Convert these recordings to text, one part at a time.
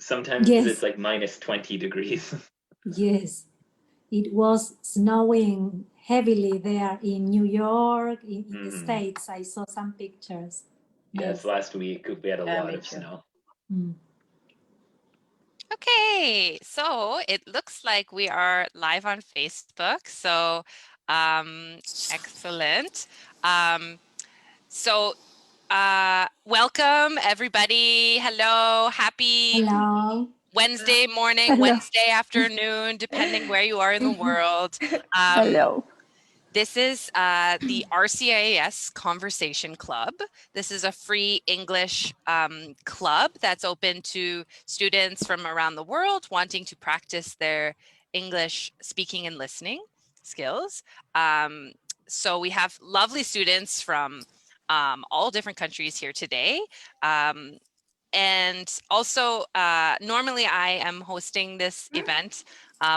Sometimes it's Yes, like minus 20 degrees. yes. It was snowing heavily there in New York, in the Hmm. States. I saw some pictures. Yes, Yes. last week we had a Yeah, lot me of too. snow. Mm. Okay, so it looks like we are live on Facebook. So um, excellent. Um, so welcome everybody. Hello, happy Hello. Wednesday morning, Hello. Wednesday afternoon, depending where you are in the world. Um, Hello. this is the RCIIS Conversation Club. This is a free English club that's open to students from around the world wanting to practice their English speaking and listening skills. So we have lovely students from all different countries here today. And also, normally I am hosting this event.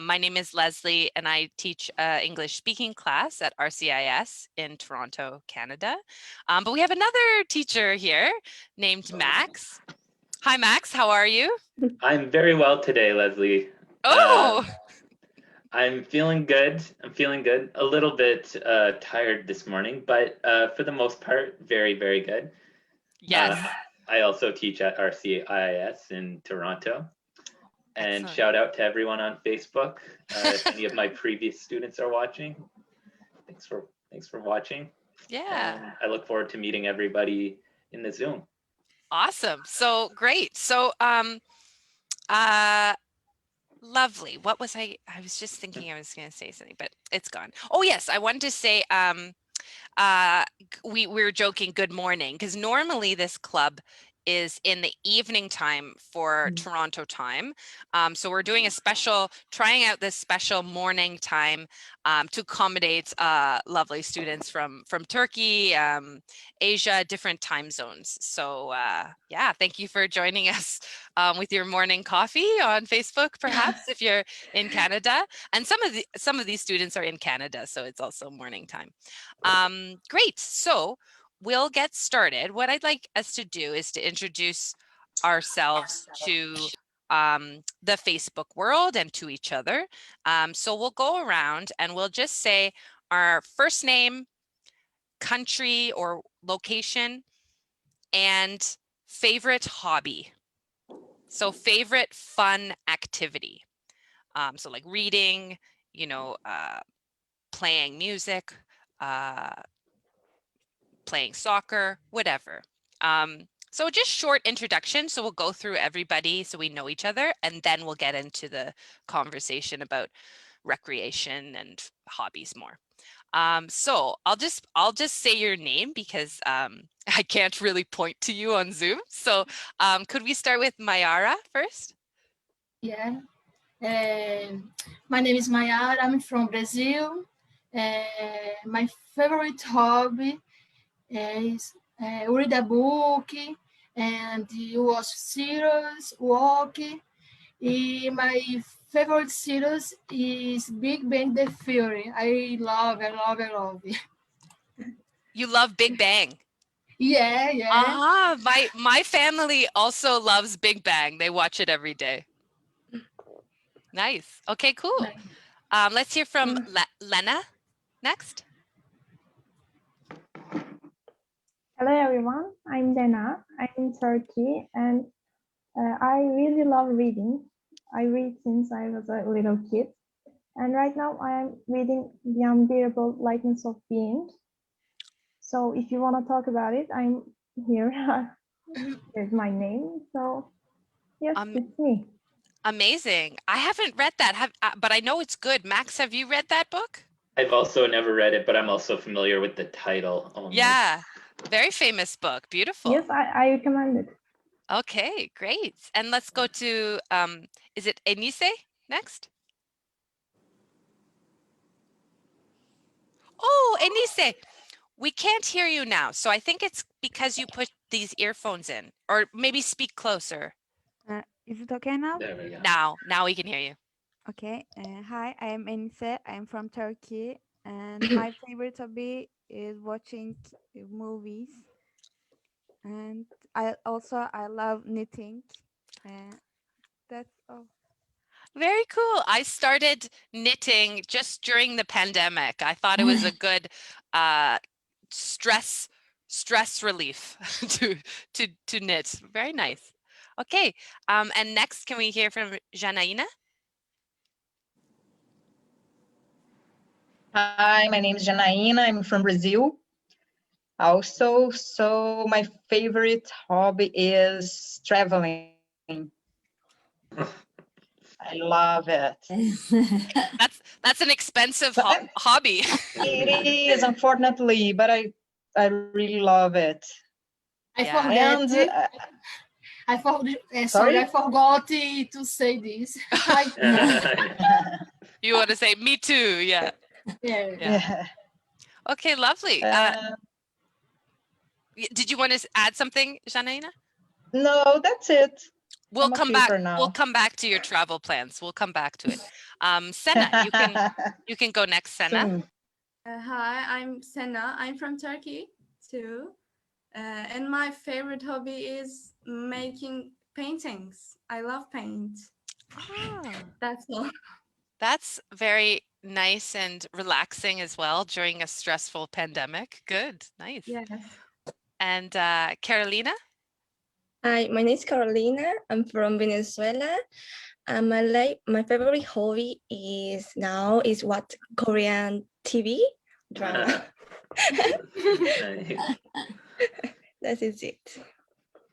My name is Leslie, and I teach English speaking class at RCIS in Toronto, Canada. But we have another teacher here named Max. Hi, Max. How are you? I'm very well today, Leslie. Oh, I'm feeling good. I'm feeling good. A little bit tired this morning, but for the most part, very, very good. yes. I also teach at RCIIS in Toronto. And Excellent. shout out to everyone on Facebook. If any of my previous students are watching, thanks for watching. Yeah. And I look forward to meeting everybody in the Zoom. Awesome. So great. So uh lovely. What was I was just thinking I was going to say something, but it's gone. Oh yes, I wanted to say we were joking good morning because normally this club is in the evening time for Toronto time. So we're doing a special, trying out this special morning time to accommodate lovely students from Turkey, Asia, different time zones. So yeah, thank you for joining us with your morning coffee on Facebook, perhaps if you're in Canada. And some of these students are in Canada, so it's also morning time. Great. So we'll get started. What I'd like us to do is to introduce ourselves to the Facebook world and to each other. So we'll go around and we'll just say our first name, country or location, and favorite hobby. So favorite fun activity. So like reading, you know, playing music, uh, playing soccer, whatever. So just short introduction. So we'll go through everybody so we know each other, and then we'll get into the conversation about recreation and hobbies more. So I'll just say your name because I can't really point to you on Zoom. So could we start with Mayara first? Yeah. My name is Mayara. I'm from Brazil. My favorite hobby is read a book and watch series, walk. My favorite series is Big Bang The Theory. I love it. You love Big Bang. Yeah, yeah. My family also loves Big Bang. They watch it every day. Nice. Okay, cool. Let's hear from Lena next. Hello everyone, I'm Dena. I'm in Turkey and I really love reading. I read since I was a little kid. And right now I am reading The Unbearable Lightness of Being. So if you want to talk about it, I'm here. Here's my name. So yes, it's me. Amazing. I haven't read that, but I know it's good. Max, have you read that book? I've also never read it, but I'm also familiar with the title only. Yeah, very famous book. Beautiful. Yes, I recommend it. Okay, great. And let's go to, is it Enise next? Oh, Enise, we can't hear you now. So I think it's because you put these earphones in, or maybe speak closer. Is it okay now? There we go. Now we can hear you. Okay. Hi, I am Enise. I'm from Turkey, and my favorite hobby is watching movies. And I love knitting. That's all. Very cool. I started knitting just during the pandemic. I thought it was a good stress relief to knit. Very nice. Okay. And next, can we hear from Janaína? Hi, my name is Janaína. I'm from Brazil. Also, so my favorite hobby is traveling. I love it. That's an expensive But hobby. it is, unfortunately, but I really love it. I Yeah. forget. And I forgot. Sorry, sorry? I forgot to say this. You want to say me too? Yeah. Yeah. Yeah. Okay, lovely. Did you want to add something, Janaína? No, that's it. We'll I'm come okay back. for now. We'll come back to your travel plans. We'll come back to it. Senna, you can go next, Senna. Soon. Hi, I'm Senna. I'm from Turkey too. And my favorite hobby is making paintings. I love paint. That's all. That's very nice and relaxing as well during a stressful pandemic. Good, nice. Yes. And Carolina? Hi, my name is Carolina. I'm from Venezuela. And my favorite hobby is watch Korean TV drama. That is it.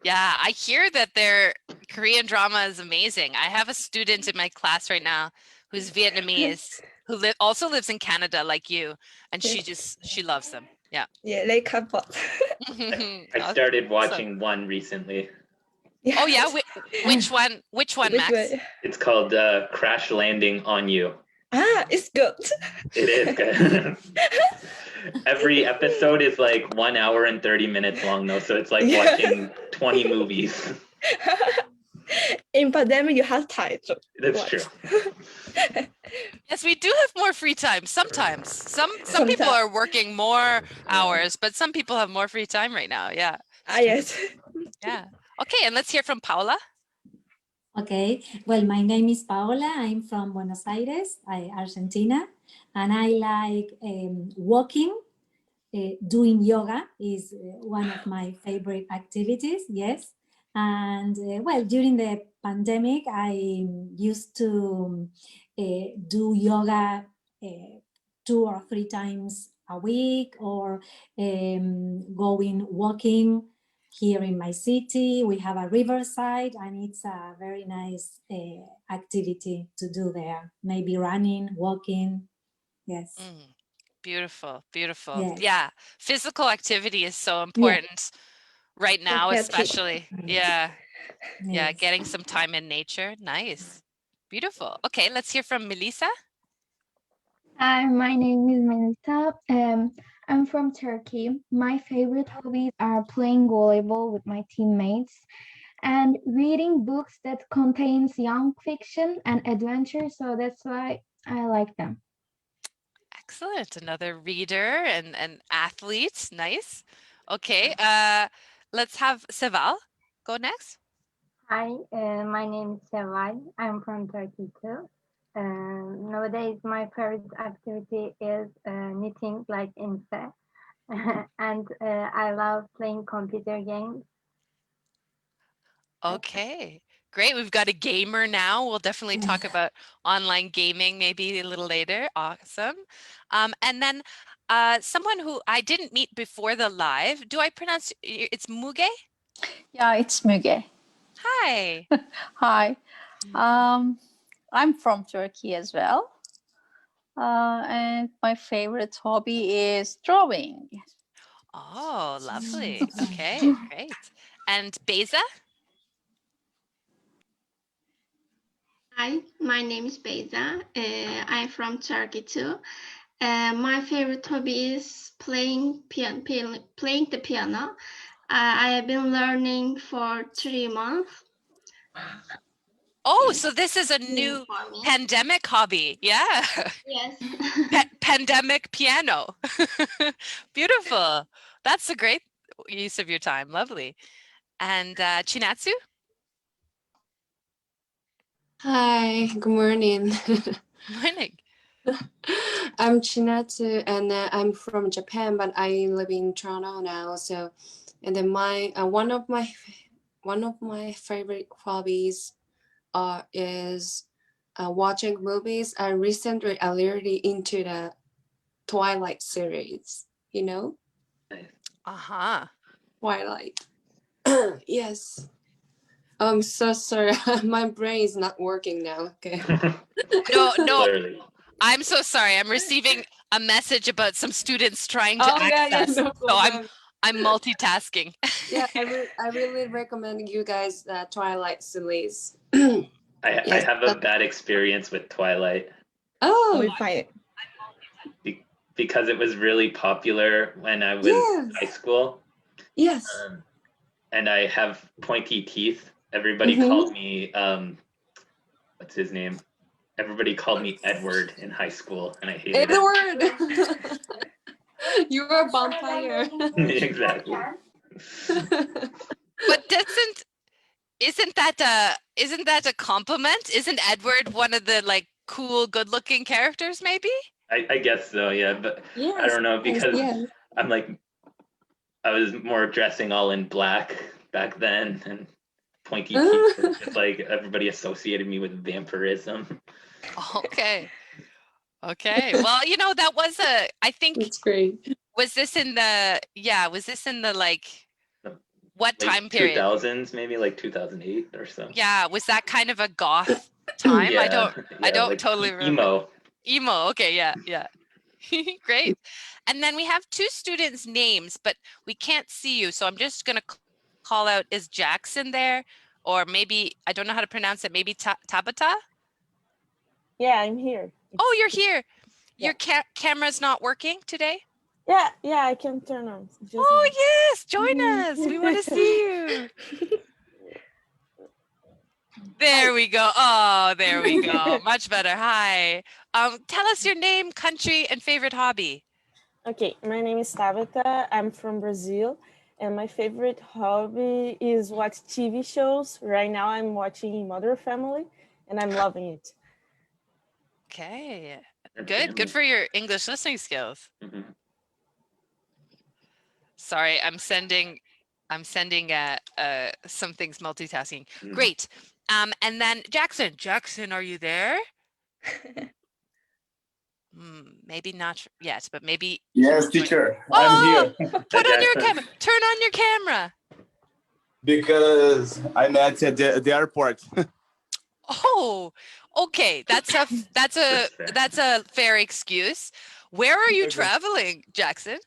Yeah, I hear that their Korean drama is amazing. I have a student in my class right now who's Vietnamese, who also lives in Canada like you, and she loves them. Yeah. Yeah, like couple. I started watching one recently. Yes. Oh yeah, which one? Which one, Max? One? It's called Crash Landing on You. It's good. It is good. Every episode is like 1 hour and 30 minutes long though, so it's like watching 20 movies. In pandemic, you have time to That's watch. true. Yes, we do have more free time sometimes. Some people are working more hours, but some people have more free time right now. Yeah. Yes. Yeah. Okay, and let's hear from Paula. Okay, well, my name is Paola. I'm from Buenos Aires, Argentina, and I like walking. Doing yoga is one of my favorite activities, yes. And well, during the pandemic, I used to do yoga 2 or 3 times a week, or going walking here in my city. We have a riverside, and it's a very nice activity to do there. Maybe running, walking, yes. Beautiful, beautiful. Yes. Yeah, physical activity is so important right now, especially. Yeah. Yeah, getting some time in nature. Nice. Beautiful. Okay, let's hear from Melissa. Hi, my name is Melissa. I'm from Turkey. My favorite hobbies are playing volleyball with my teammates and reading books that contains young fiction and adventure. So that's why I like them. Excellent. Another reader and an athlete. Nice. Okay, let's have Seval go next. Hi, my name is Seval. I'm from Turkey too. Nowadays, my favorite activity is knitting, like Inse, and I love playing computer games. Okay, great. We've got a gamer now. We'll definitely talk about online gaming maybe a little later. Awesome. And then someone who I didn't meet before the live. Do I pronounce it's Muge? Yeah, it's Muge. Hi. Hi. I'm from Turkey as well. And my favorite hobby is drawing. Oh, lovely. Okay, great. And Beza? Hi, my name is Beyza. I'm from Turkey too. My favorite hobby is playing the piano. I have been learning for 3 months. Oh, so this is a new pandemic hobby. Yeah. Yes. Pandemic piano. Beautiful. That's a great use of your time. Lovely. And Chinatsu? Hi, good morning. Morning. I'm Chinatsu and I'm from Japan, but I live in Toronto now. So, and then my one of my favorite hobbies is watching movies. I recently alerted into the Twilight series. You know, Uh-huh. Twilight. Yes. I'm so sorry. My brain is not working now. Okay. No, Clearly. I'm so sorry. I'm receiving a message about some students trying to Oh yeah, access. no So problem. I'm multitasking. Yeah, I really recommend you guys Twilight series. I Yes, have a bad experience with Twilight. Oh, We find it. Because it was really popular when I was in high school. Yes. And I have pointy teeth. Everybody Mhm. called me what's his name? Everybody called me Edward in high school, and I hated Edward. You're a vampire. it. Exactly. But isn't that a compliment? Isn't Edward one of the like cool, good-looking characters maybe? I guess so, yeah, but I Yes, don't know because yes. I'm like I was more dressing all in black back then, and pointy teeth. It's just like everybody associated me with vampirism. Okay. Okay. Well, that was I think That's great. was this in the like what Late time period? 2000s, maybe like 2008 or so. Yeah, was that kind of a goth time? I Yeah, don't like totally remember. emo. Emo. Okay, yeah. Great. And then we have two students' names, but we can't see you. So I'm just going to call out, is Jackson there? Or maybe, I don't know how to pronounce it, maybe Tabata? Yeah, I'm here. Oh, you're here. Your camera's not working today? Yeah, I can turn on. Oh, yes, join us. We want to see you. There we go. Oh, there we go. Much better. Hi. Tell us your name, country, and favorite hobby. Okay, my name is Tabata. I'm from Brazil, and my favorite hobby is watch TV shows. Right now, I'm watching Mother Family, and I'm loving it. Okay. Good for your English listening skills. Mm-hmm. Sorry, I'm sending some things multitasking. Great. And then Jackson, are you there? Maybe not yet, but maybe. Yes, teacher, Oh, I'm here. Put on your camera. Turn on your camera. Because I'm at the airport. Oh, okay. That's a fair excuse. Where are you traveling, Jackson?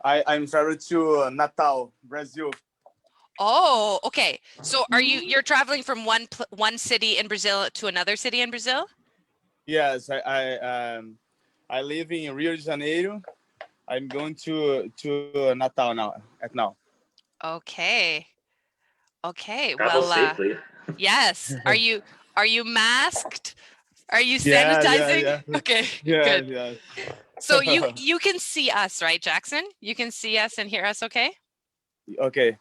I'm traveling to Natal, Brazil. Oh, okay. So you're traveling from one city in Brazil to another city in Brazil? Yes, I live in Rio de Janeiro. I'm going to Natal now. Okay. Travel Well, safely. yes. Are you masked? Are you Yeah, sanitizing? yeah. Okay, Yeah, good. yeah. So you can see us, right, Jackson? You can see us and hear us, okay? Okay.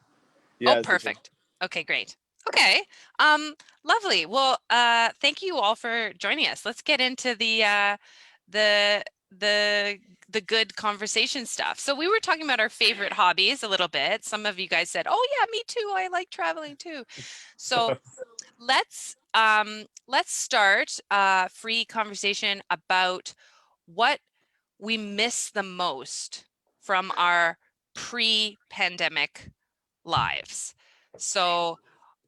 Yes, Oh, perfect. Okay, great. Okay. Lovely. Well, thank you all for joining us. Let's get into the good conversation stuff. So we were talking about our favorite hobbies a little bit. Some of you guys said, "Oh yeah, me too. I like traveling too." So let's start a free conversation about what we miss the most from our pre-pandemic lives. So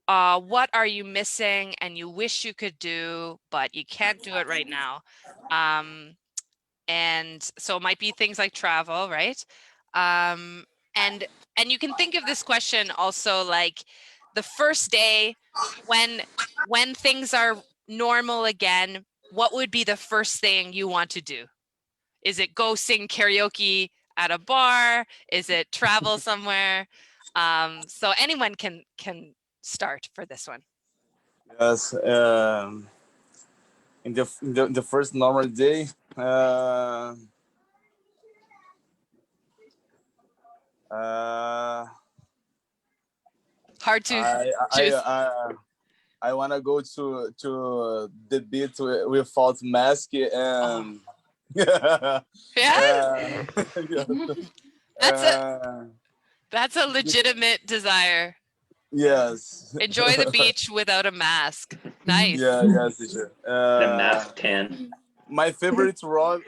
what are you missing and you wish you could do, but you can't do it right now? And so it might be things like travel, right? And you can think of this question also like the first day when things are normal again, what would be the first thing you want to do? Is it go sing karaoke at a bar? Is it travel somewhere? So anyone can start for this one. Yes. In the first normal day. Hard to choose. I wanna go to the beach without mask and Yeah, uh, that's a legitimate desire. yes. Enjoy the beach without a mask. Nice. Yes, teacher. The mask tan. My favorite rob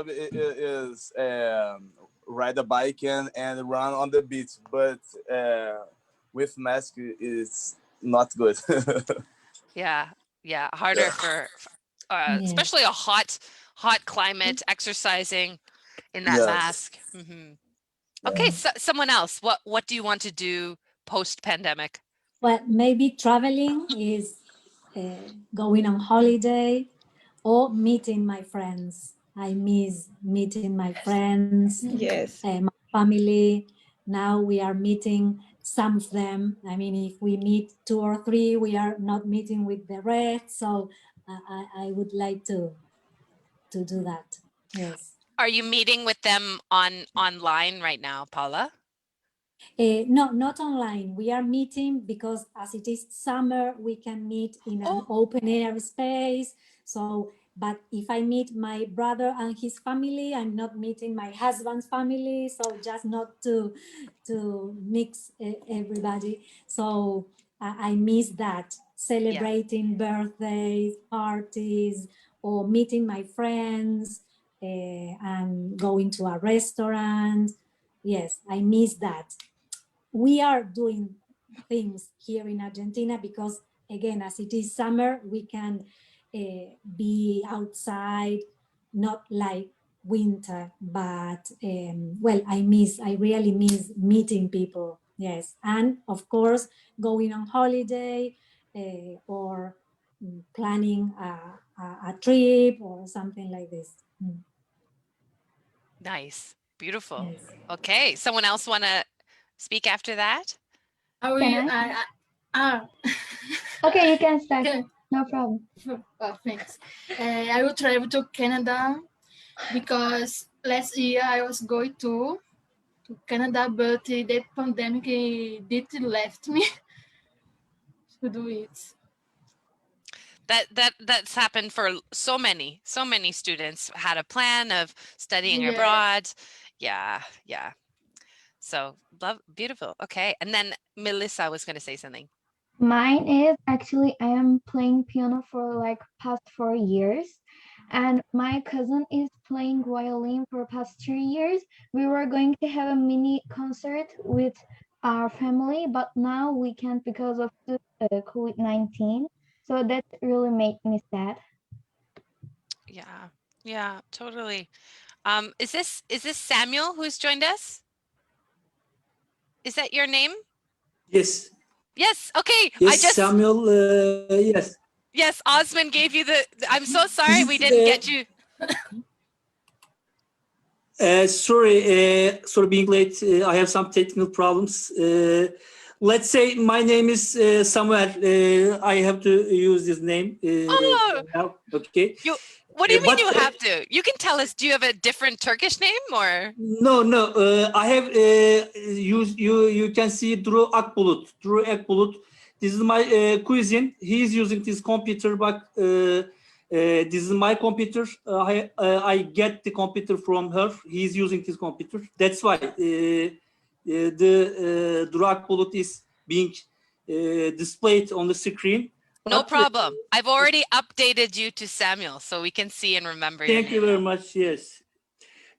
is ride a bike and run on the beach, but with mask is not good. Yeah, yeah, harder for Yeah. especially a hot climate, exercising in that Yes. mask. Okay, so someone else. What do you want to do post pandemic? Well, maybe traveling is going on holiday or meeting my friends. I miss meeting my friends, Yes. my family. Now we are meeting some of them. I mean, if we meet 2 or 3, we are not meeting with the rest. So I would like to do that. Yes. Are you meeting with them online right now, Paula? No, not online. We are meeting because as it is summer, we can meet in an open air space. So, but if I meet my brother and his family, I'm not meeting my husband's family. So just not to mix everybody. So I miss that, celebrating birthdays, parties, or meeting my friends and going to a restaurant. Yes, I miss that. We are doing things here in Argentina because, again, as it is summer, we can be outside, not like winter, but well, I really miss meeting people. Yes, and of course, going on holiday or planning a trip or something like this. Nice, beautiful. Yes. Okay, someone else want to speak after that? Can Okay, you can start. No problem. Oh, thanks. I will travel to Canada because last year I was going to Canada, but the pandemic did left me to do it. That's happened for so many students had a plan of studying Yes. abroad. Yeah. So beautiful. Okay, and then Melissa was going to say something. Mine is actually I am playing piano for like past 4 years, and my cousin is playing violin for past 3 years. We were going to have a mini concert with our family, but now we can't because of the COVID-19. So that really made me sad. Yeah, totally. Is this Samuel who's joined us? Is that your name? Yes. Yes. Okay. Yes, Samuel. Yes. Yes, Osman gave you the. I'm so sorry This we is, didn't get you. Sorry being late. I have some technical problems. Let's say my name is Samuel. I have to use this name now. Okay. What do you mean but, you have to? You can tell us. Do you have a different Turkish name or? No. I have you can see Drew Akbulut. This is my cousin. He is using this computer, but this is my computer. I get the computer from her. He is using this computer. That's why the Drew Akbulut is being displayed on the screen. No problem. I've already updated you to Samuel, so we can see and remember your Thank you name very now. much. Yes.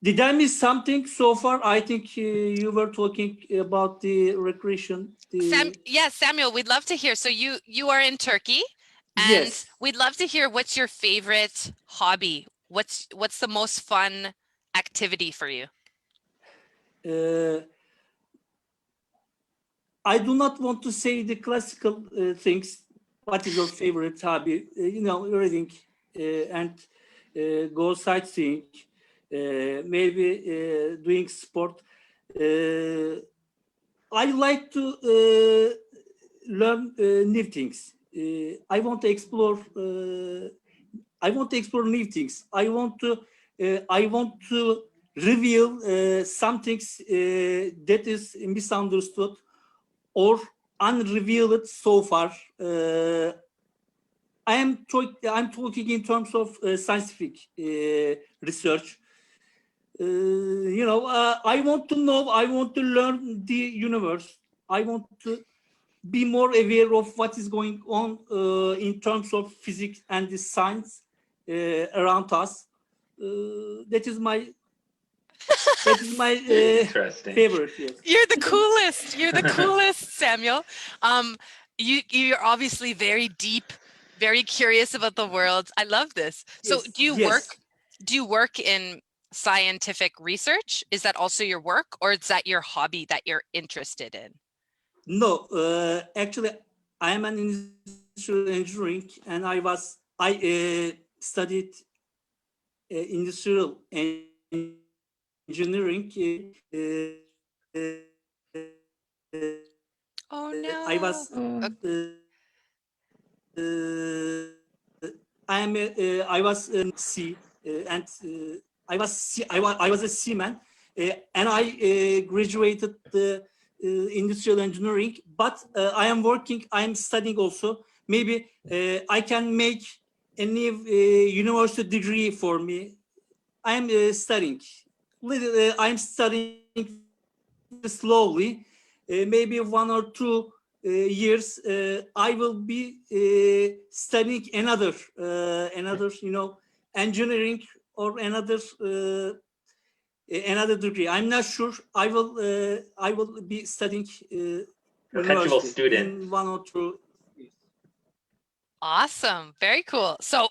Did I miss something so far? I think you were talking about the recreation. Yes, Samuel, we'd love to hear. So you are in Turkey, and Yes. we'd love to hear what's your favorite hobby. What's the most fun activity for you? I do not want to say the classical things. What is your favorite hobby? Reading and go sightseeing, maybe doing sport. I like to learn new things. I want to explore. I want to explore new things. I want to reveal some things that is misunderstood or unrevealed so far. I'm talking in terms of scientific research. I want to know, I want to learn the universe. I want to be more aware of what is going on in terms of physics and the science around us. That is my Interesting. favorite. Yes. You're the coolest. You're the coolest, Samuel. You're obviously very deep, very curious about the world. I love this. So Yes. do you Yes. work in scientific research? Is that also your work, or is that your hobby that you're interested in? No, actually, I am an industrial engineering, and I studied industrial engineering. Oh no! I was. I was C, and I was a seaman, and I graduated the industrial engineering. But I am working. I am studying also. Maybe I can make a new university degree for me. I am studying. I'm studying slowly. Maybe 1 or 2 years, I will be studying another, engineering or another degree. I'm not sure. I will be studying Perpetual university student. in 1 or 2 years. Awesome. Very cool. So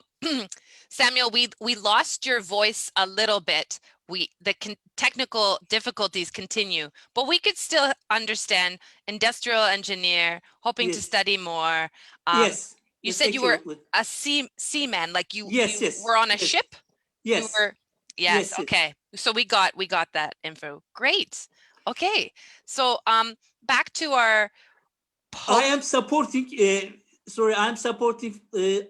Samuel, we lost your voice a little bit. Technical difficulties continue, but we could still understand industrial engineer, hoping to Yes. study more. Yes. You Yes, said you were absolutely. a seaman, like Yes. you Yes. were on a Yes. ship? You Yes. were, yes, Yes. okay. So we got that info. Great. Okay. So back to our I am supporting.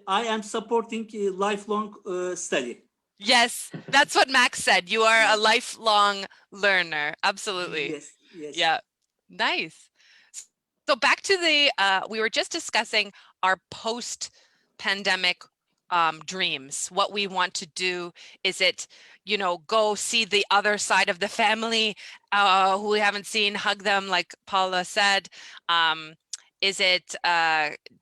I am supporting lifelong study. Yes, that's what Max said. You are a lifelong learner. Absolutely. Yes. Yes. Yeah. Nice. So back to we were just discussing our post-pandemic dreams, what we want to do. Is it, go see the other side of the family who we haven't seen, hug them like Paula said? Is it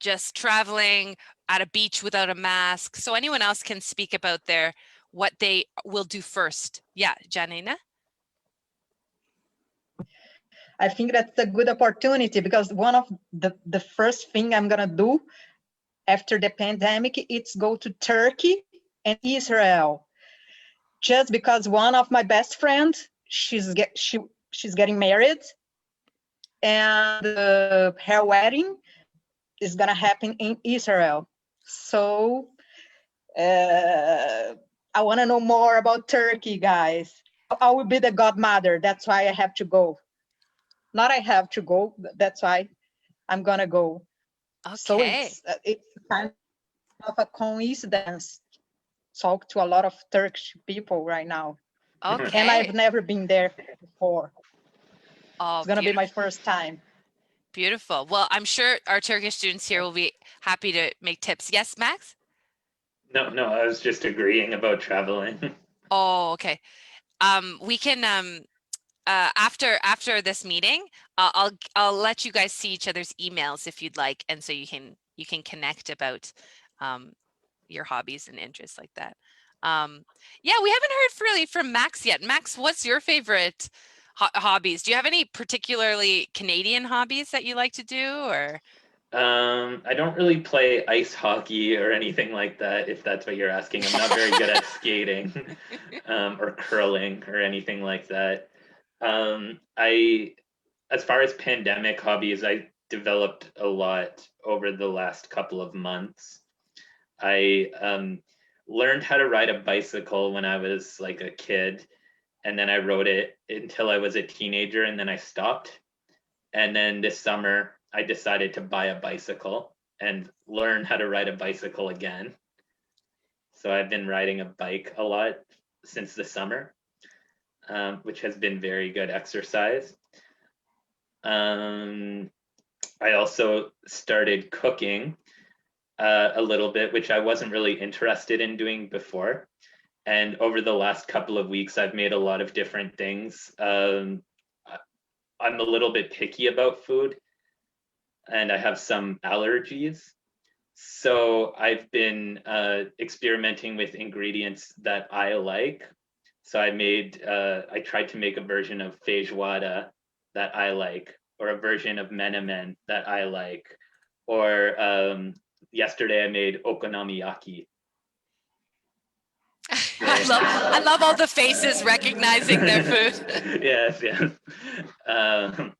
just traveling at a beach without a mask? So anyone else can speak about what they will do first. Yeah, Janina? I think that's a good opportunity because one of the first thing I'm gonna do after the pandemic, it's go to Turkey and Israel. Just because one of my best friends, she's getting married, and her wedding is gonna happen in Israel. So I want to know more about Turkey, guys. I will be the godmother. That's why I have to go. Not I have to go. That's why I'm gonna go. Okay. So it's kind of a coincidence. Talk to a lot of Turkish people right now. Okay. And I've never been there before. Oh, It's gonna be my first time. Beautiful. Well, I'm sure our Turkish students here will be happy to make tips. Yes, Max? No, I was just agreeing about traveling. Oh, okay. We can after this meeting, I'll let you guys see each other's emails if you'd like, and so you can connect about your hobbies and interests like that. Yeah, we haven't heard really from Max yet. Max, what's your favorite hobbies? Do you have any particularly Canadian hobbies that you like to do, or? I don't really play ice hockey or anything like that, if that's what you're asking. I'm not very good at skating or curling or anything like that. As far as pandemic hobbies, I developed a lot over the last couple of months. I learned how to ride a bicycle when I was like a kid, and then I rode it until I was a teenager, and then I stopped. And then this summer, I decided to buy a bicycle and learn how to ride a bicycle again. So I've been riding a bike a lot since the summer, which has been very good exercise. I also started cooking. a little bit, which I wasn't really interested in doing before. And over the last couple of weeks, I've made a lot of different things. I'm a little bit picky about food and I have some allergies. So I've been experimenting with ingredients that I like. So I tried to make a version of feijoada that I like, or a version of menemen that I like, or yesterday I made okonomiyaki. I love all the faces recognizing their food. Yes, yes. And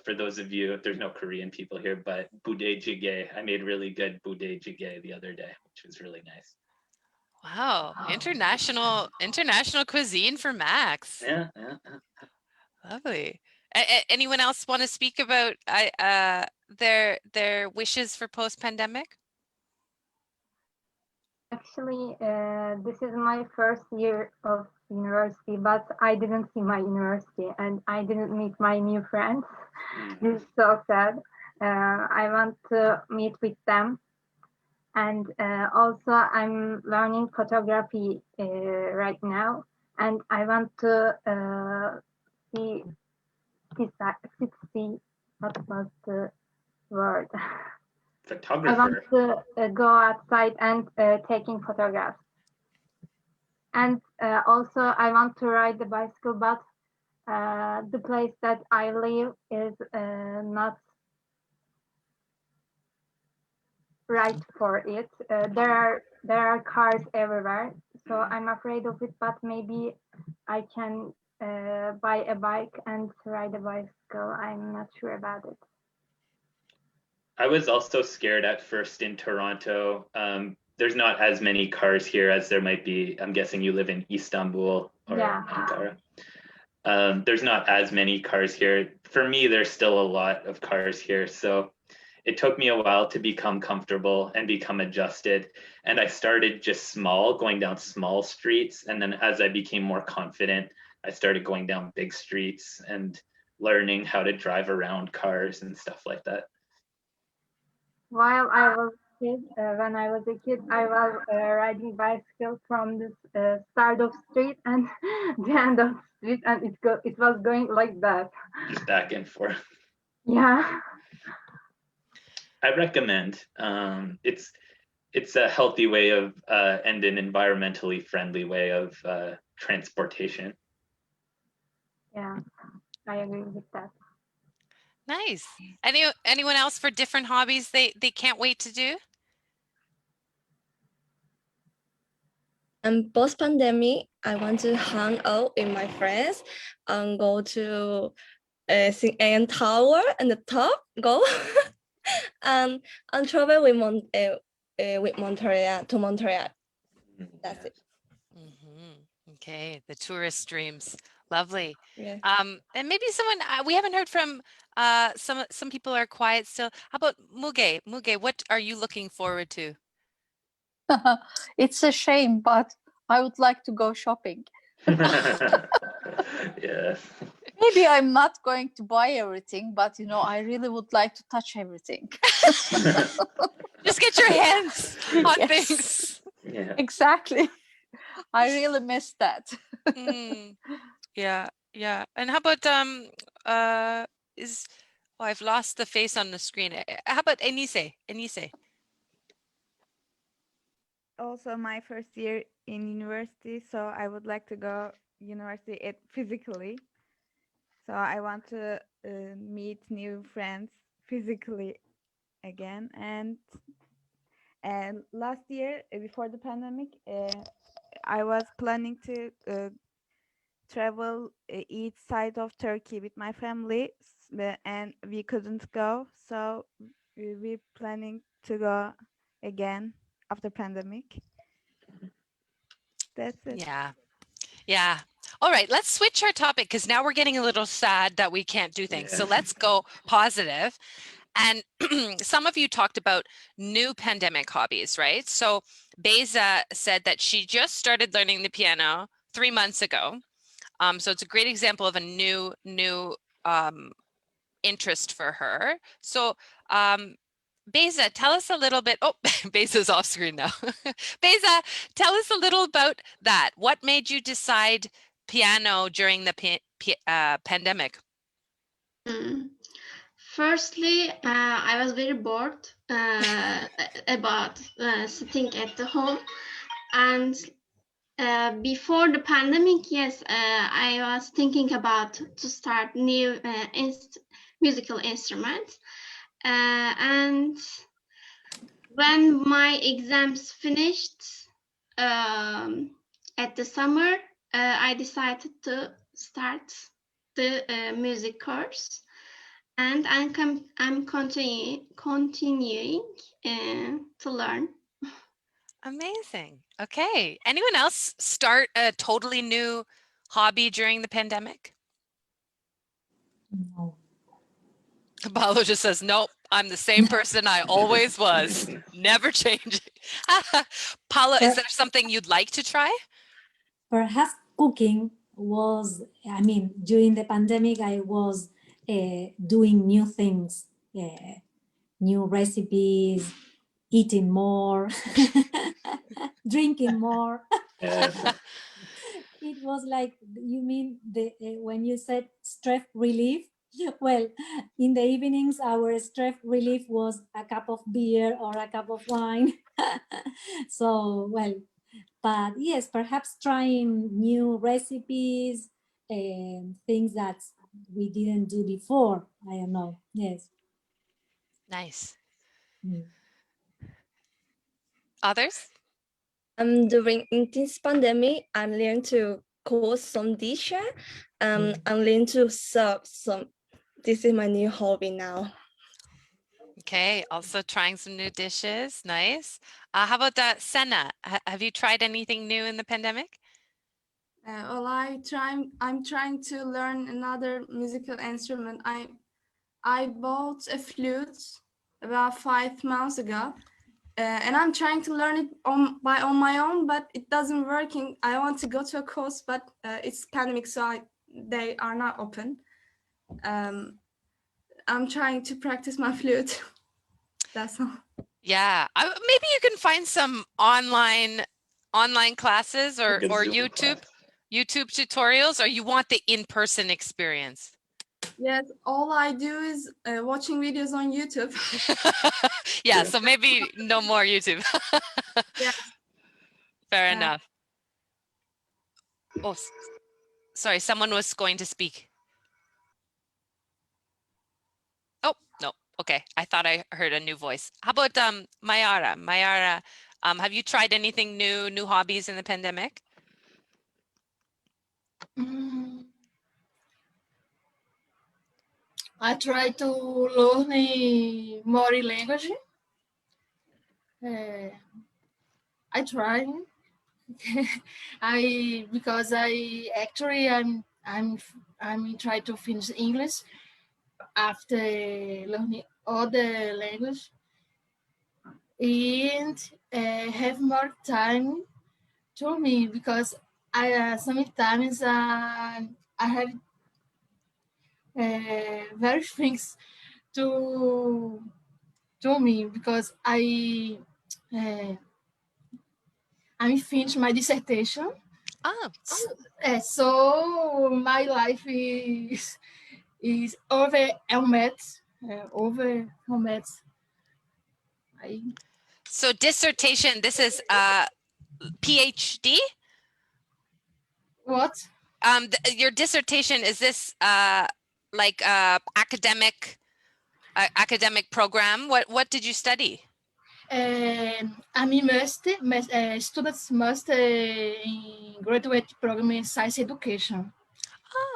for those of you, there's no Korean people here, but budae jjigae, I made really good budae jjigae the other day, which was really nice. Wow, international cuisine for Max. Yeah. Lovely. Anyone else want to speak about their wishes for post-pandemic? Actually, this is my first year of university, but I didn't see my university and I didn't meet my new friends. This is so sad. I want to meet with them. And also I'm learning photography right now. And I want to see what was the word? Photographer. I want to go outside and taking photographs. And also I want to ride the bicycle, but the place that I live is not right for it. There are cars everywhere, so I'm afraid of it, but maybe I can buy a bike and ride a bicycle. I'm not sure about it. I was also scared at first in Toronto. There's not as many cars here as there might be. I'm guessing you live in Istanbul or Ankara. There's not as many cars here. For me, there's still a lot of cars here. So it took me a while to become comfortable and become adjusted. And I started just small, going down small streets. And then as I became more confident, I started going down big streets and learning how to drive around cars and stuff like that. While I was a kid, when I was a kid, I was riding bicycle from the start of street and the end of street, and it was going like that. Just back and forth. Yeah. I recommend. It's a healthy way of and an environmentally friendly way of transportation. Yeah, I agree with that. Nice. Anyone else for different hobbies they can't wait to do? Post-pandemic, I want to hang out with my friends and go to CN Tower and the top, go and travel with Montreal to Montreal. That's it. Okay, the tourist dreams. Lovely. Yeah. And maybe someone we haven't heard from. Some people are quiet still. How about Muge? Muge, what are you looking forward to? It's a shame, but I would like to go shopping. Yes. Maybe I'm not going to buy everything, but I really would like to touch everything. Just get your hands on things. Yeah. Exactly. I really miss that. Yeah. And how about I've lost the face on the screen. How about Enise? Also my first year in university, so I would like to go university physically. So I want to meet new friends physically again. And last year, before the pandemic, I was planning to travel each side of Turkey with my family, and we couldn't go. So we're planning to go again after pandemic. That's it. Yeah. All right, let's switch our topic because now we're getting a little sad that we can't do things. So let's go positive. And some of you talked about new pandemic hobbies, right? So Beza said that she just started learning the piano 3 months ago. So it's a great example of a new interest for her. So Beza, tell us a little bit. Oh, Beza's off screen now. Beza, tell us a little about that. What made you decide piano during the pandemic? Firstly, I was very bored about sitting at the home, and before the pandemic, yes, I was thinking about to start new musical instruments, and when my exams finished at the summer, I decided to start the music course, and I'm continuing to learn. Amazing. Okay. Anyone else start a totally new hobby during the pandemic? No. Paulo just says, nope, I'm the same person I always was. Never changing. Paula, is there something you'd like to try? Perhaps cooking was, I mean, during the pandemic, I was doing new things, new recipes, eating more, drinking more. It was like, you mean the when you said stress relief? Well, in the evenings, our stress relief was a cup of beer or a cup of wine. So, well, but yes, perhaps trying new recipes and things that we didn't do before. I don't know. Yes. Nice. Mm. Others? During this pandemic, I learned to cook some dishes. I learned to serve some. This is my new hobby now. Okay, also trying some new dishes. Nice. How about Senna? Have you tried anything new in the pandemic? Well, I'm trying to learn another musical instrument. I bought a flute about 5 months ago, and I'm trying to learn it on my own, but it doesn't working. I want to go to a course, but it's pandemic, so they are not open. I'm trying to practice my flute. That's all. Yeah, maybe you can find some online classes or YouTube tutorials, or you want the in-person experience? Yes, all I do is watching videos on YouTube. Yeah, so maybe no more YouTube. Yes. Fair enough. Oh, sorry, someone was going to speak. Oh, no. Okay, I thought I heard a new voice. How about Mayara? Mayara, have you tried anything new hobbies in the pandemic? I try to learn a Mori language. I try. Because I'm try to finish English after learning other language and have more time to me because I sometimes I have very things to me because I finished my dissertation. Oh. So my life is overwhelmed. Overwhelmed. So dissertation, this is PhD? What? Your dissertation, is this like academic program? What did you study? I'm students must in graduate program in science education.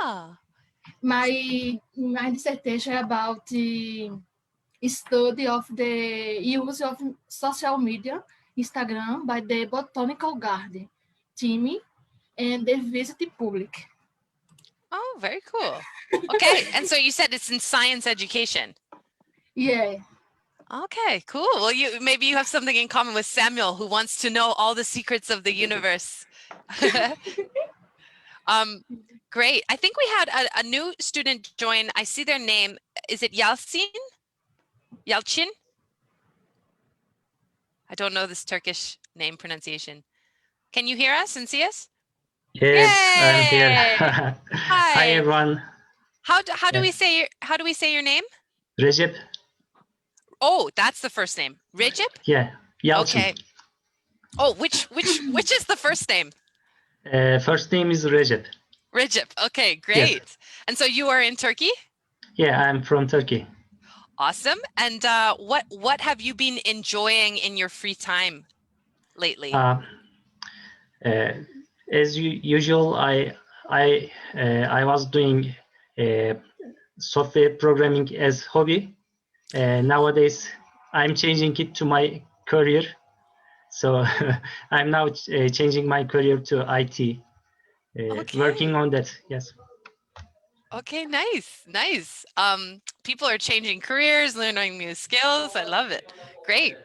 Ah. My dissertation about the study of the use of social media, Instagram, by the botanical garden team and the visit public. Oh, very cool. Okay, and so you said it's in science education. Yeah. Okay, cool. Well, maybe you have something in common with Samuel, who wants to know all the secrets of the universe. Great. I think we had a new student join. I see their name. Is it Yalcin? Yalchin? I don't know this Turkish name pronunciation. Can you hear us and see us? Yes, I'm here. Yay! Hi Hi. everyone. How do Yeah. we say your name? Recep. Oh, that's the first name. Recep? Yeah, Yalçın. Okay. Oh, which is the first name? First name is Recep. Recep. Okay, Yes. great. And so you are in Turkey? Yeah, I'm from Turkey. Awesome. And what have you been enjoying in your free time lately? As usual, I was doing software programming as hobby. Nowadays, I'm changing it to my career. So I'm now changing my career to IT. Working on that. Yes. Okay, nice, nice. People are changing careers, learning new skills. I love it. Great.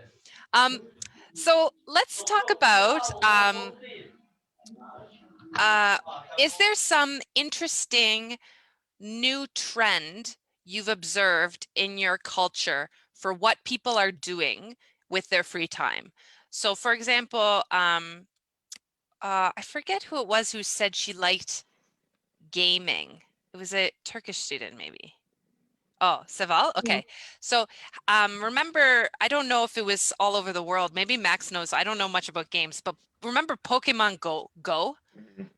So let's talk about, is there some interesting new trend you've observed in your culture for what people are doing with their free time? So for example, I forget who it was who said she liked gaming. It was a Turkish student, maybe. Oh, Seval? Okay. So remember, I don't know if it was all over the world. Maybe Max knows. I don't know much about games, but remember Pokemon Go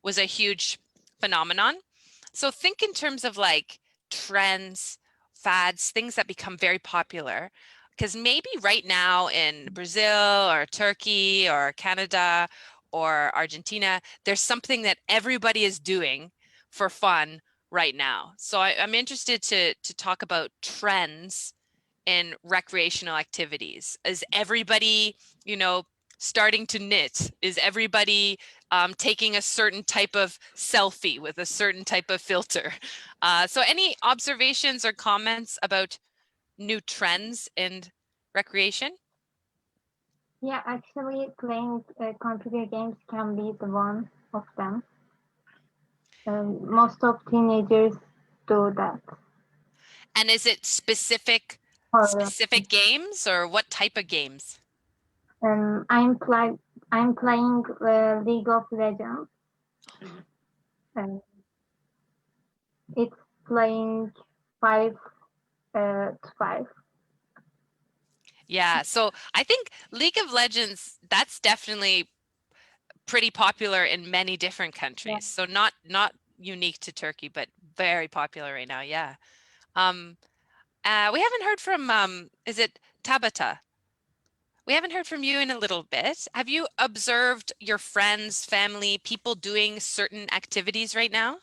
was a huge phenomenon. So think in terms of like trends, fads, things that become very popular. Because maybe right now in Brazil or Turkey or Canada or Argentina, there's something that everybody is doing for fun right now. So I'm interested to talk about trends in recreational activities. Is everybody, starting to knit? Is everybody taking a certain type of selfie with a certain type of filter? So any observations or comments about new trends in recreation? Yeah, actually, playing computer games can be the one of them. Most of teenagers do that. And is it specific games or what type of games? I'm playing League of Legends. It's playing 5 to 5. Yeah, so I think League of Legends, that's definitely pretty popular in many different countries. So not unique to Turkey, but very popular right now. Yeah. We haven't heard from is it Tabata? We haven't heard from you in a little bit. Have you observed your friends, family, people doing certain activities right now?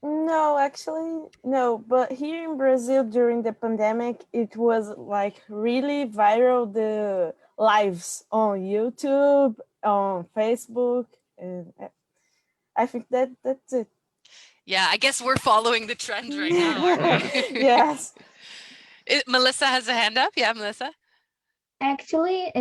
No, actually, no. But here in Brazil during the pandemic, it was like really viral, the lives on YouTube, on Facebook, and I think that's it. Yeah, I guess we're following the trend right now, aren't we? Yes. Melissa has a hand up. Yeah, Melissa. Actually,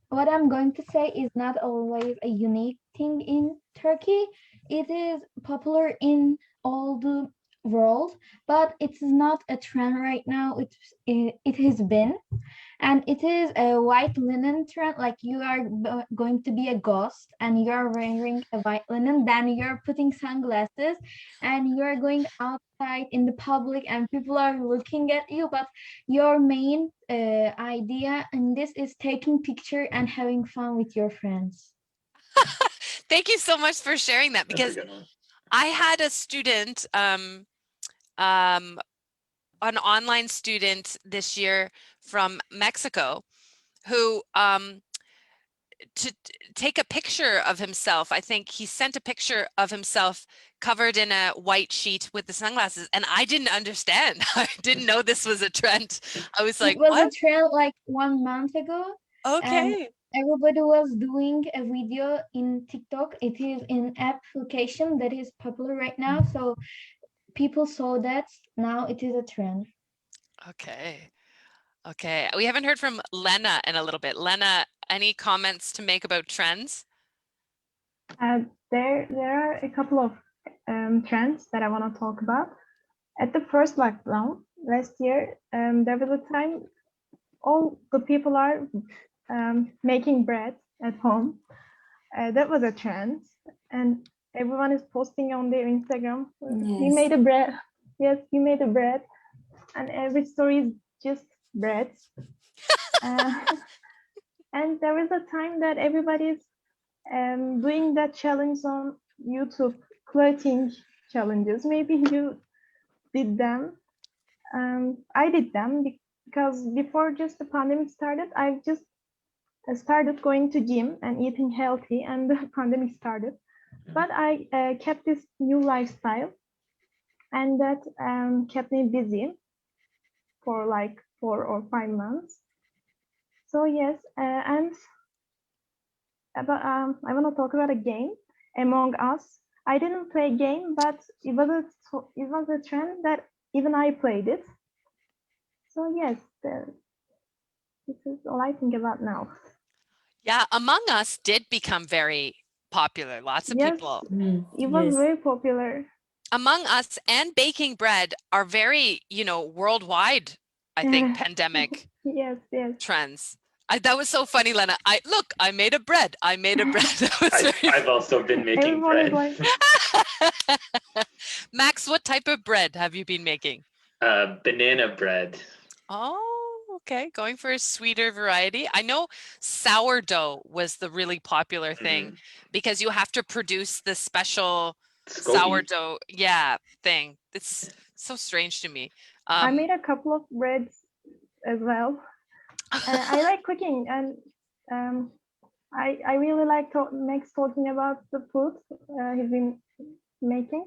what I'm going to say is not always a unique thing in Turkey. It is popular in all the world, but it's not a trend right now. It has been, and it is a white linen trend. Like you are going to be a ghost, and you are wearing a white linen. Then you are putting sunglasses, and you are going outside in the public, and people are looking at you. But your main idea in this is taking picture and having fun with your friends. Thank you so much for sharing that, because I had a student, an online student this year from Mexico who to take a picture of himself. I think he sent a picture of himself covered in a white sheet with the sunglasses, and I didn't understand. I didn't know this was a trend. I was like, It was what? a trend like 1 month ago. And Okay. everybody was doing a video in TikTok. It is an application that is popular right now. So people saw that. Now it is a trend. Okay. Okay. We haven't heard from Lena in a little bit. Lena, any comments to make about trends? There are a couple of trends that I want to talk about. At the first lockdown last year, there was a time all the people are making bread at home. That was a trend, and everyone is posting on their Instagram. You Yes. made a bread. Yes, you made a bread, and every story is just bread. And there was a time that everybody's doing that challenge on YouTube, clothing challenges. Maybe you did them. I did them because before just the pandemic started, I just started going to gym and eating healthy, and the pandemic started. But I kept this new lifestyle, and that kept me busy for like 4 or 5 months. So yes, and about I want to talk about a game, Among Us. I didn't play game, but it was a trend that even I played it. So yes, this is all I think about now. Yeah, Among Us did become very popular. Lots of Yes, people. it was very popular. Among Us and baking bread are very, worldwide, I think, pandemic Yes, yes. trends. That was so funny, Lena. I made a bread. I made a bread. That was very I've also been making Everyone bread. is like, Max, what type of bread have you been making? Banana bread. Oh, okay. Going for a sweeter variety. I know sourdough was the really popular thing because you have to produce the special SCOBY. sourdough, thing. It's so strange to me. I made a couple of breads as well. I like cooking, and I really like Max talking about the food he's been making.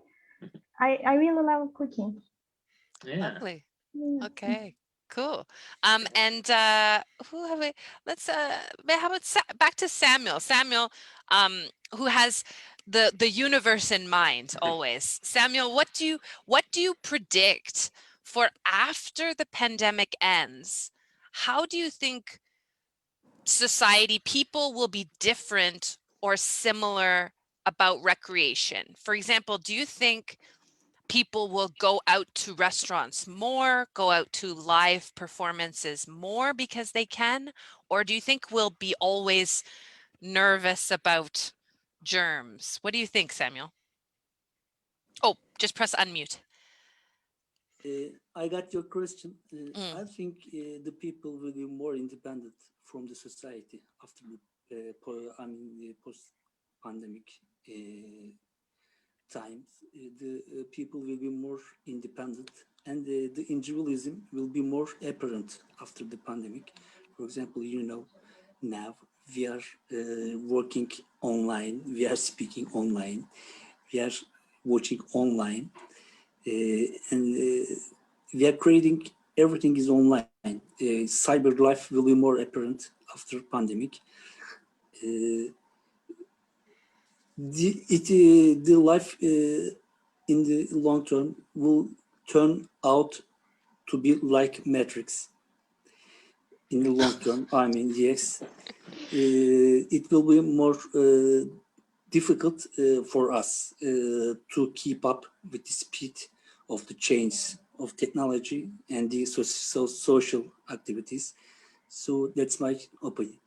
I really love cooking. Yeah. Lovely. Okay, cool. And who have we? Let's how about back to Samuel. Samuel, who has the universe in mind always. Samuel, what do you predict for after the pandemic ends? How do you think society, people will be different or similar about recreation? For example, do you think people will go out to restaurants more, go out to live performances more because they can? Or do you think we'll be always nervous about germs? What do you think, Samuel? Oh, just press unmute. I got your question. I think the people will be more independent from the society after the post-pandemic times. The people will be more independent, and the individualism will be more apparent after the pandemic. For example, now we are working online, we are speaking online, we are watching online, and we are creating everything is online. Cyber life will be more apparent after pandemic. The life in the long term will turn out to be like Matrix. In the long term, yes, it will be more difficult for us to keep up with the speed of the change of technology and the social activities. So that's my opinion.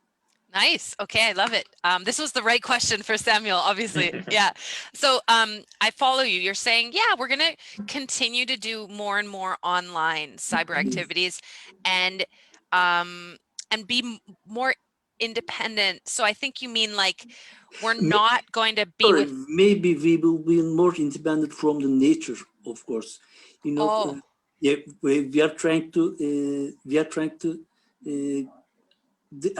Nice. Okay, I love it. This was the right question for Samuel, obviously. Yeah. So I follow you. You're saying, yeah, we're going to continue to do more and more online cyber activities and be more independent. So I think you mean like we're not going to be with. Maybe we will be more independent from the nature, of course. Yeah, we are trying to the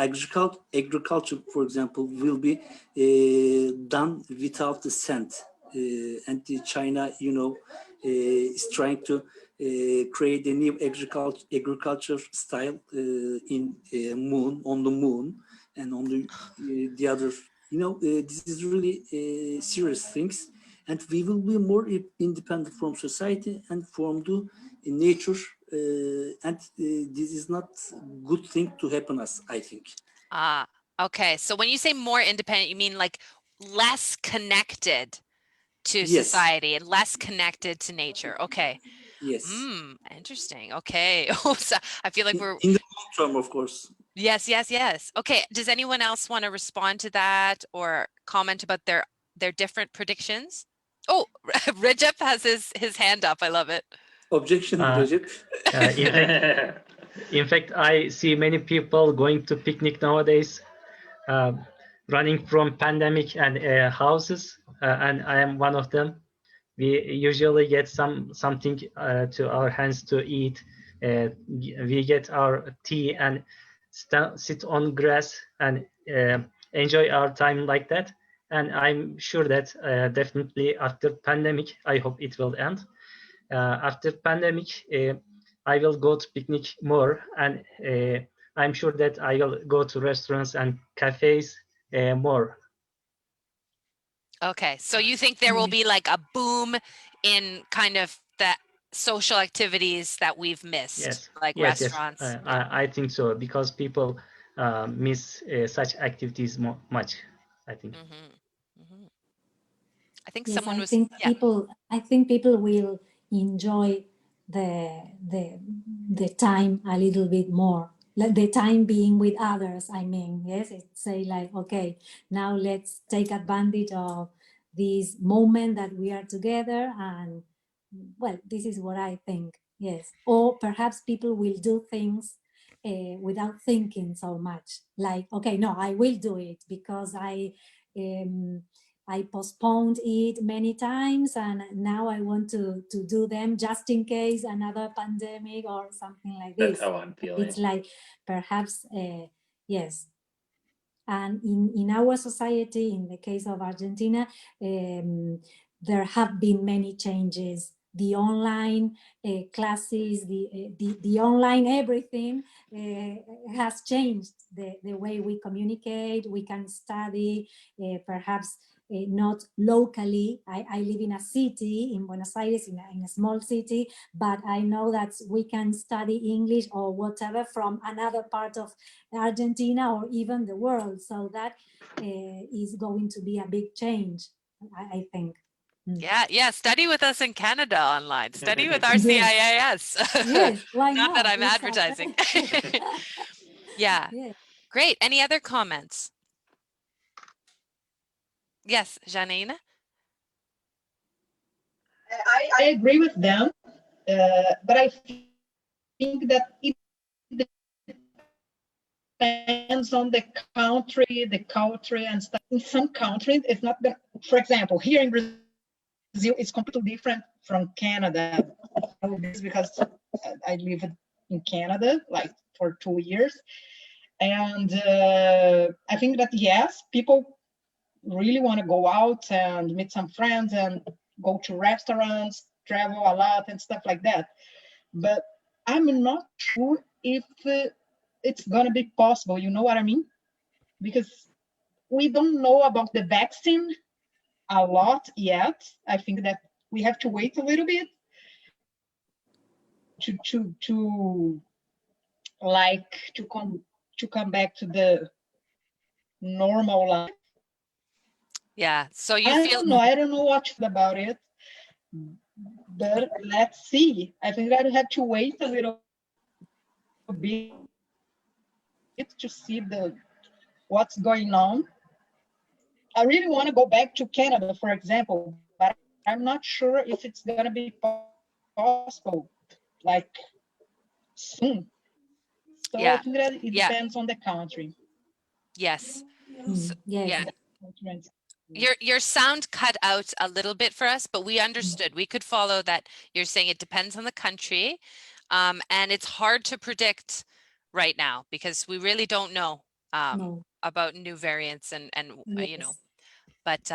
agriculture, for example, will be done without the sand. And China, is trying to create a new agriculture style on the moon, and on the other. This is really serious things, and we will be more independent from society and from the nature, and this is not good thing to happen us, I think. Okay. So when you say more independent, you mean like less connected to Yes. society and less connected to nature. Okay. Yes. Interesting. Okay. Oh, so I feel like we're in the long term, of course. Yes, yes, yes. Okay. Does anyone else want to respond to that or comment about their different predictions? Oh, Recep has his hand up. I love it. Objection, Recep. In fact, I see many people going to picnic nowadays, running from pandemic and houses, and I am one of them. We usually get something to our hands to eat. We get our tea and sit on grass and enjoy our time like that. And I'm sure that definitely after pandemic, I hope it will end. After pandemic, I will go to picnic more, and I'm sure that I will go to restaurants and cafes more. Okay. So you think there will be like a boom in kind of the social activities that we've missed, Yes, like yes, restaurants? yes. I think so, because people miss such activities much, I think. I think Yes, someone I was, think yeah. people will enjoy the time a little bit more. Like the time being with others, I mean, yes, it's say like, okay, now let's take advantage of this moment that we are together, and well, this is what I think, yes. Or perhaps people will do things without thinking so much, like, okay, no, I will do it because I postponed it many times, and now I want to do them just in case another pandemic or something like this. That's how I'm feeling. It's like perhaps, yes. And in our society, in the case of Argentina, there have been many changes. The online classes, the online everything has changed the way we communicate. We can study, perhaps not locally. I live in a city, in Buenos Aires, in a small city, but I know that we can study English or whatever from another part of Argentina or even the world. So that is going to be a big change, I think. Yeah, yeah. Study with us in Canada online. Study with Yes. RCIIS. Yes, why Not that not? I'm It's advertising. Yeah. Yeah. Great. Any other comments? Yes, Janine? I agree with them, but I think that it depends on the country, the culture, and stuff. In some countries, it's not the, for example, here in Brazil, it's completely different from Canada. I know this because I lived in Canada like for 2 years, and I think that yes, people really want to go out and meet some friends and go to restaurants, travel a lot and stuff like that. But I'm not sure if it's going to be possible. You know what I mean? Because we don't know about the vaccine a lot yet. I think that we have to wait a little bit to like to come back to the normal life. Yeah. So you I feel don't know. I don't know what about it, but let's see. I think that we have to wait a little bit to see what's going on. I really want to go back to Canada, for example, but I'm not sure if it's going to be possible, like soon. So I Yeah. think that it Yeah. depends on the country. Yes. So, Yes. yeah. Your sound cut out a little bit for us, but we understood. We could follow that. You're saying it depends on the country, and it's hard to predict right now because we really don't know No. about new variants and you know. Yes. But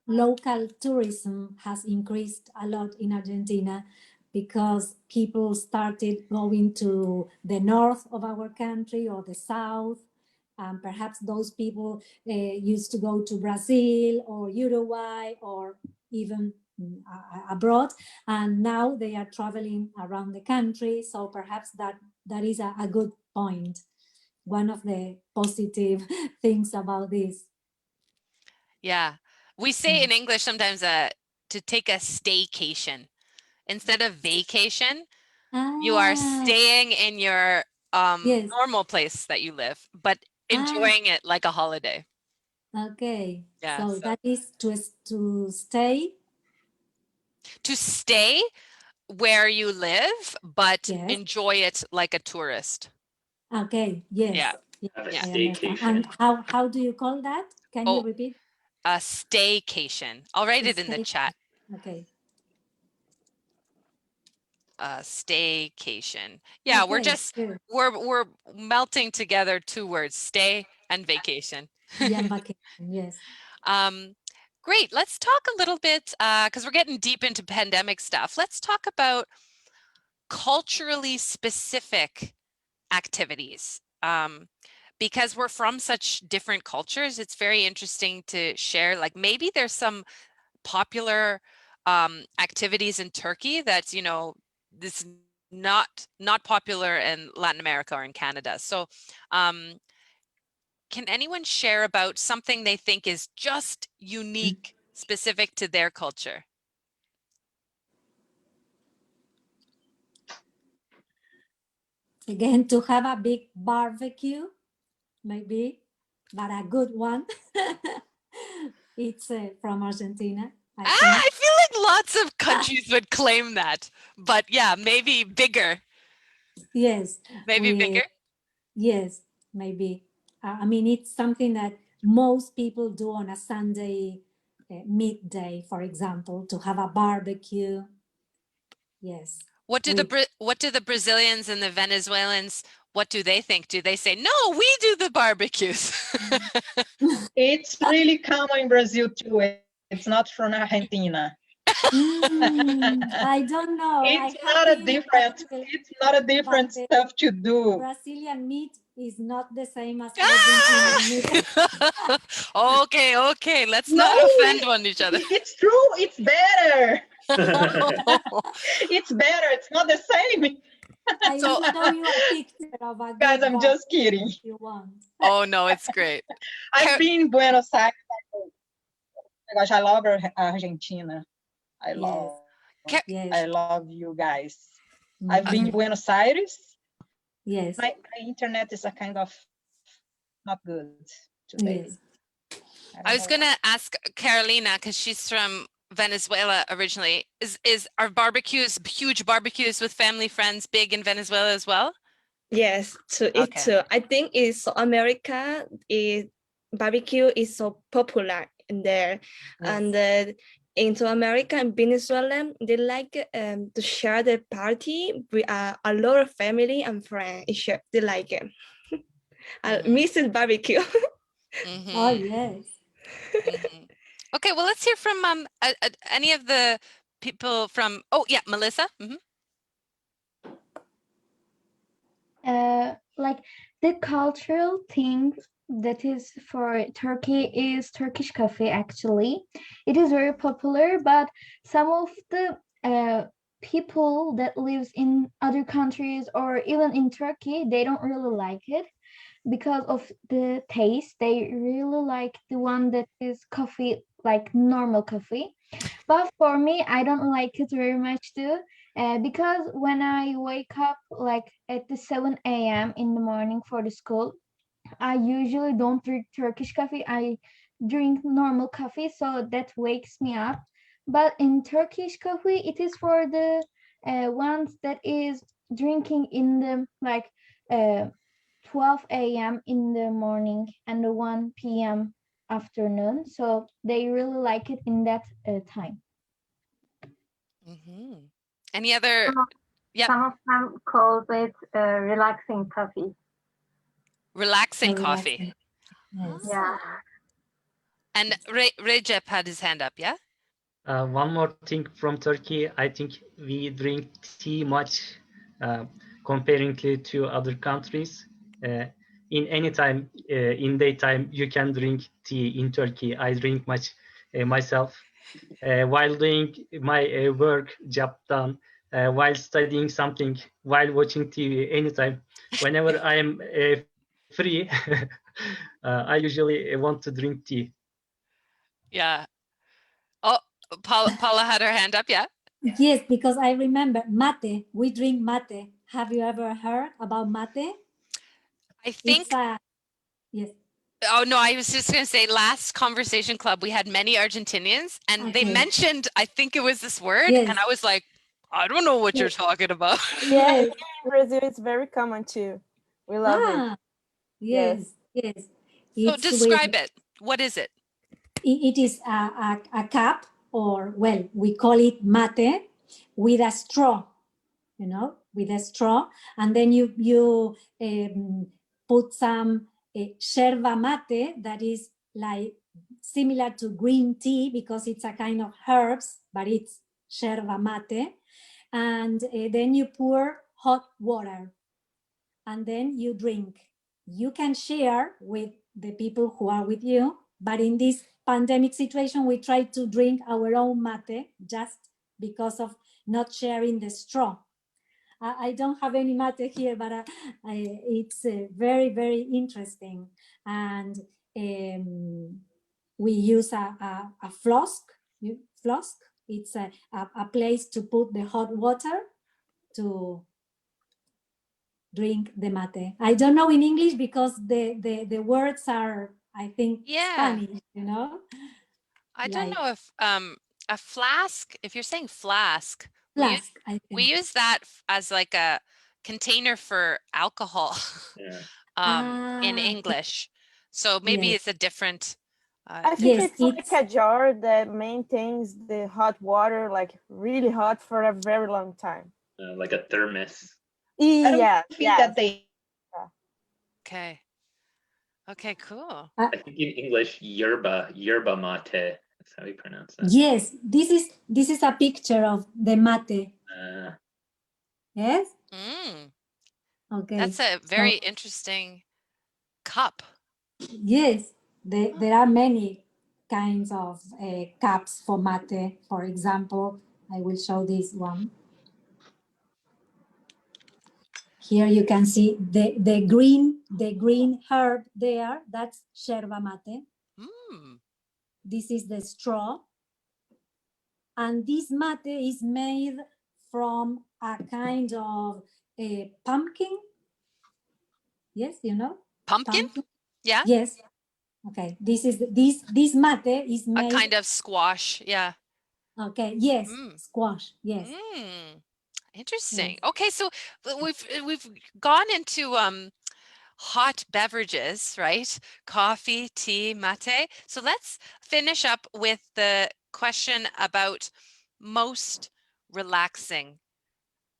Local tourism has increased a lot in Argentina because people started going to the north of our country or the south. Perhaps those people used to go to Brazil or Uruguay or even abroad, and now they are traveling around the country. So perhaps that is a good point. One of the positive things about this. yeah, we say in English sometimes to take a staycation. instead of vacation, you are staying in your Yes. normal place that you live, but enjoying it like a holiday. Okay. Yeah, So so- that is to stay. To stay where you live, but Yes. enjoy it like a tourist. Okay. Yes. Yeah. Yes, Have a I understand. staycation. And how do you call that? Can you Oh, repeat? a staycation. I'll write it in the Stay- chat. Okay. Staycation. Yeah, we're Okay, just good. we're melting together two words, stay and vacation. Yeah, vacation. Yes. Great. Let's talk a little bit because we're getting deep into pandemic stuff. Let's talk about culturally specific activities. Because we're from such different cultures, it's very interesting to share. Like maybe there's some popular activities in Turkey that's, you know, this not popular in Latin America or in Canada. So can anyone share about something they think is just unique, specific to their culture? Again, to have a big barbecue, maybe, but a good one. It's from Argentina, I think. I feel like lots of countries would claim that, but yeah, maybe bigger. Yes. Maybe bigger? Yes, maybe. I mean, it's something that most people do on a Sunday midday, for example, to have a barbecue. Yes. What do the Brazilians and the Venezuelans, what do they think? Do they say, no, we do the barbecues? It's really common in Brazil too. It's not from Argentina. I don't know. It's not a different. It's not a different stuff to do. Brazilian meat is not the same as Argentinian meat. Okay, let's not offend one each other. It's true. It's better. It's better. It's not the same. I will show you a picture of a Guys, good I'm just kidding. if you want. Oh no, it's great. I've been in Buenos Aires. Oh my gosh, I love Argentina. I love you guys. I've been in Buenos Aires. Yes. My internet is a kind of not good today. Yes. I was gonna ask Carolina, because she's from Venezuela originally. Are barbecues, huge barbecues with family friends, big in Venezuela as well? Yes, it too. I think it's so America barbecue is so popular in there, and into America and Venezuela they like to share the party with a lot of family and friends. They like it. Mrs. Barbecue. Oh yes. Okay, well let's hear from any of the people from. Oh yeah, Melissa. Like the cultural thing that is for Turkey is Turkish coffee. Actually, it is very popular, but some of the people that lives in other countries or even in Turkey, they don't really like it because of the taste. They really like the one that is coffee, like normal coffee. But for me, I don't like it very much too, because when I wake up like at the 7 a.m. in the morning for the school, I usually don't drink Turkish coffee. I drink normal coffee, so that wakes me up. But in Turkish coffee, it is for the ones that is drinking in the like 12 a.m. in the morning and the 1 p.m. afternoon. So they really like it in that time. Any other? Some of them call it relaxing coffee. Relaxing coffee. Yeah. And Recep had his hand up, yeah? One more thing from Turkey, I think we drink tea much comparingly to other countries. In any time, in daytime, you can drink tea in Turkey. I drink much myself. While doing my work job done, while studying something, while watching TV, anytime, whenever I am free, I usually want to drink tea. Yeah. Oh, Paula had her hand up, yeah? Yes, because I remember mate. We drink mate. Have you ever heard about mate? I think. Yes. Oh no, I was just going to say last conversation club, we had many Argentinians and they Okay. mentioned, I think it was this word. Yes. And I was like, I don't know what you're talking about. Yeah, here in Brazil, it's very common too. We love it. Yes, yes. So It's describe it. What is it? It is a cup, or well, we call it mate, with a straw, you know, with a straw, and then you put some yerba mate that is like similar to green tea because it's a kind of herbs, but it's yerba mate, and then you pour hot water, and then you drink. You can share with the people who are with you, but in this pandemic situation, we try to drink our own mate just because of not sharing the straw. I don't have any mate here, but it's very, very interesting. And we use a flask. It's a place to put the hot water to drink the mate. I don't know in English because the words are, I think, Spanish, you know? I don't know if a flask, if you're saying flask, we use that as like a container for alcohol in English. So maybe it's a different. I think it's like a jar that maintains the hot water like really hot for a very long time. Like a thermos. Yeah, Okay. Okay, cool. I think in English, yerba mate. That's how you pronounce that. Yes, this is a picture of the mate. Yes. Okay. That's a very interesting cup. Yes, there are many kinds of cups for mate. For example, I will show this one. Here you can see the green herb there. That's yerba mate. This is the straw. And this mate is made from a kind of pumpkin. Yes, you know? Pumpkin? Yeah. Yes. Okay. This mate is made. A kind of squash. Yeah. Okay. Yes. Squash. Yes. Interesting. Okay, so we've gone into hot beverages, right? Coffee, tea, mate. So let's finish up with the question about most relaxing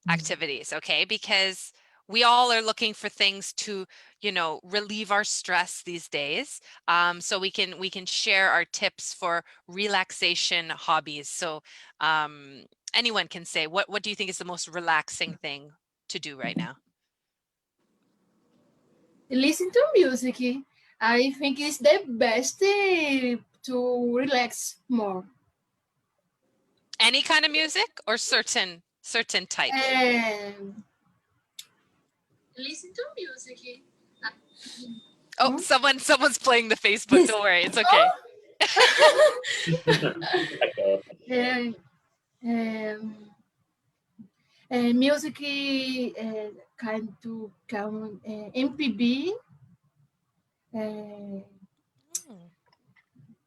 activities, okay? Because we all are looking for things to, you know, relieve our stress these days. So we can share our tips for relaxation hobbies. So anyone can say, what do you think is the most relaxing thing to do right now? Listen to music. I think it's the best to relax more. Any kind of music or certain types? Listen to music. Oh, someone's playing the Facebook. Don't worry, it's okay. Music kind to count MPB.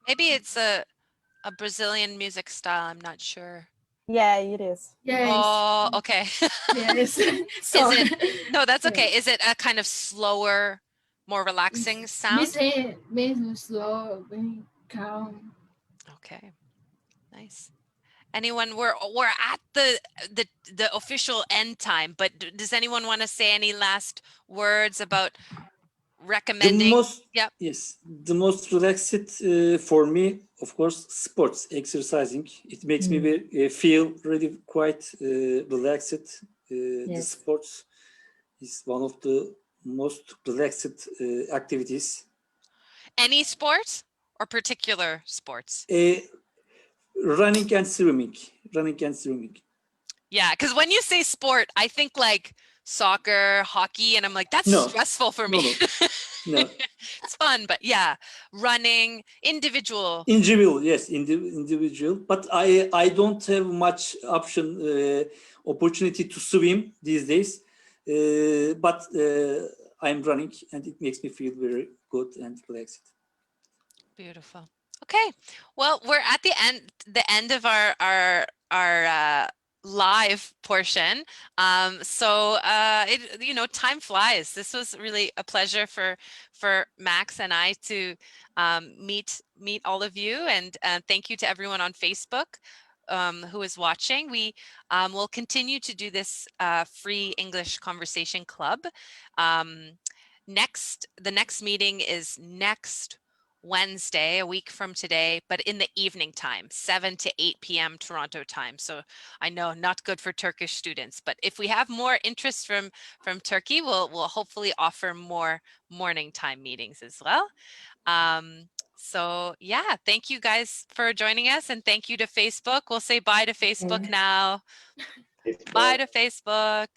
Maybe it's a Brazilian music style. I'm not sure. Yeah, it is. Yes. Oh, okay. Yes. Is it? No, that's okay. Is it a kind of slower, more relaxing sound? Slow, very calm. Okay, nice. Anyone? We're at the official end time, but does anyone want to say any last words about recommending? Yes, the most relaxed for me, of course, sports, exercising. It makes me feel really quite relaxed. The sports is one of the most relaxed activities. Any sport or particular sports? Running and swimming. Yeah, because when you say sport, I think like soccer, hockey, and I'm like, that's stressful for me. No. It's fun, but yeah, running, individual. Individual, yes, individual. But I don't have much opportunity to swim these days. But I'm running, and it makes me feel very good and relaxed. Beautiful. Okay, well, we're at the end of our live portion. So time flies. This was really a pleasure for Max and I to meet all of you, and thank you to everyone on Facebook who is watching. We will continue to do this free English conversation club. The next meeting is next Wednesday, a week from today, but in the evening time, 7 to 8 p.m. Toronto time. So I know not good for Turkish students, but if we have more interest from Turkey, we'll hopefully offer more morning time meetings as well. So yeah, thank you guys for joining us, and thank you to Facebook. We'll say bye to Facebook now. Facebook. Bye to Facebook.